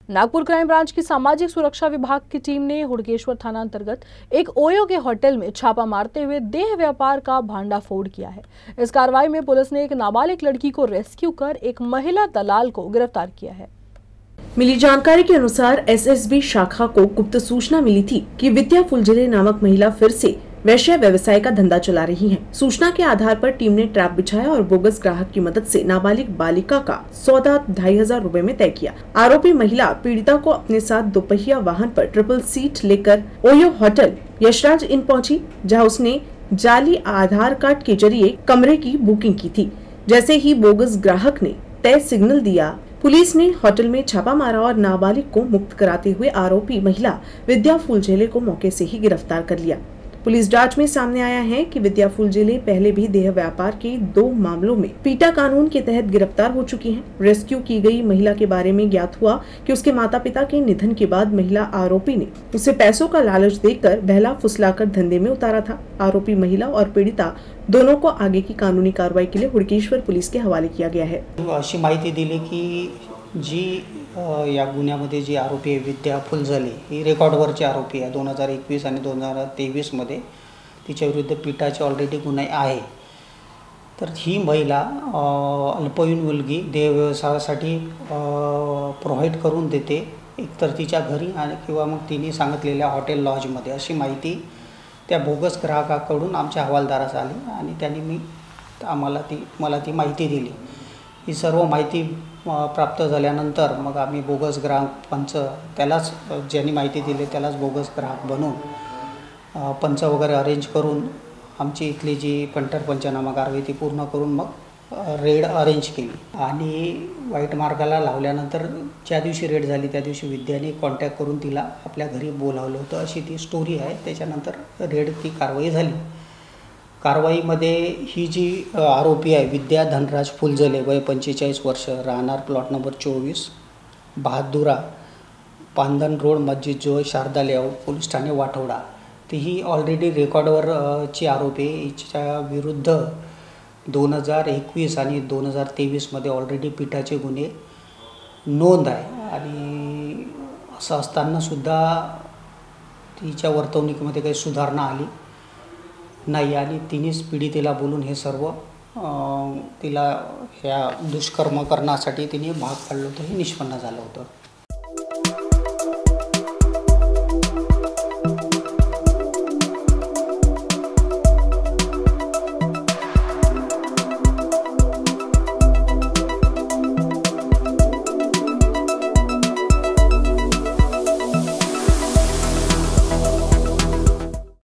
Nagpur crime branch की सामाजिक सुरक्षा विभाग की टीम ने हुड़केश्वर थाना अंतर्गत एक ओयो के होटल में छापा मारते हुए देह व्यापार का भांडाफोड़ किया है। इस कार्रवाई में पुलिस ने एक नाबालिग लड़की को रेस्क्यू कर एक महिला दलाल को गिरफ्तार किया है। मिली जानकारी के अनुसार एसएसबी शाखा को गुप्त सूचना मिली थी कि विद्या फुलझले नामक महिला फिर से वैश्य व्यवसाय का धंधा चला रही हैं। सूचना के आधार पर टीम ने ट्रैप बिछाया और बोगस ग्राहक की मदद से नाबालिग बालिका का सौदा 2500 रुपए में तय किया। आरोपी महिला पीड़िता को अपने साथ दोपहिया वाहन पर ट्रिपल सीट लेकर ओयो होटल यशराज इन पहुंची, जहां उसने जाली आधार कार्ड के जरिए कमरे की बुकिंग की थी। जैसे ही बोगस ग्राहक ने तय सिग्नल दिया, पुलिस ने होटल में छापा मारा और नाबालिग को मुक्त कराते हुए आरोपी महिला विद्या फुलझेले को मौके से ही गिरफ्तार कर लिया। पुलिस जांच में सामने आया है कि विद्या फुलझेले पहले भी देह व्यापार के 2 मामलों में पीटा कानून के तहत गिरफ्तार हो चुकी हैं। रेस्क्यू की गई महिला के बारे में ज्ञात हुआ कि उसके माता पिता के निधन के बाद महिला आरोपी ने उसे पैसों का लालच देकर बहला फुसलाकर धंधे में उतारा था। आरोपी महिला और पीड़िता दोनों को आगे की कानूनी कार्रवाई के लिए हुड़केश्वर पुलिस के हवाले किया गया है। अशी माहिती दिली की जी या गुन्ह्यामध्ये जी आरोपी आहे विद्या फुलझले ही रेकॉर्डवरची आरोपी आहे। 2021 आणि 2023 मध्ये तिच्या विरुद्ध पिटाचे ऑलरेडी गुन्हे आहे। तर ही महिला अल्पवयीन मुलगी देह व्यवसायासाठी प्रोव्हाइड करून देते, एकतर तिच्या घरी आणि किंवा मग तिने सांगितलेल्या हॉटेल लॉजमध्ये, अशी माहिती त्या बोगस ग्राहकाकडून आमच्या हवालदारास आली आणि त्यांनी मला ती माहिती दिली। ही सर्व माहिती प्राप्त झाल्यानंतर मग आम्ही बोगस ग्राहक पंच त्यालाच ज्यांनी माहिती दिली त्यालाच बोगस ग्राहक बनवून पंच वगैरे अरेंज करून आमची इथली जी पंचनामा कारवाई ती पूर्ण करून मग रेड अरेंज केली। आणि वाईट मार्गाला लावल्यानंतर ज्या दिवशी रेड झाली त्या दिवशी विद्याने कॉन्टॅक्ट करून तिला आपल्या घरी बोलावलं होतं, अशी ती स्टोरी आहे। त्याच्यानंतर रेड ती कारवाई झाली। कारवाईमध्ये ही जी आरोपी आहे विद्या धनराज फुलझले, वय 45 वर्ष, राहणार प्लॉट नंबर 24, बहादुरा, पांदन रोड, मस्जिद जो शारदा लेआउट, पोलीस ठाणे वाठवडा। ती ही ऑलरेडी रेकॉर्डवर ची आरोपी आहे। हिच्या विरुद्ध 2021 आणि 2023 मध्ये ऑलरेडी पिटाचे गुन्हे नोंद आहे। आणि असं असताना सुद्धा तिच्या वर्तवणुकीमध्ये काही सुधारणा आली नाही आणि तिनेच पीडितेला बोलून हे सर्व तिला ह्या दुष्कर्म करण्यासाठी तिने भाग पाडलं होतं, हे निष्पन्न झालं होतं।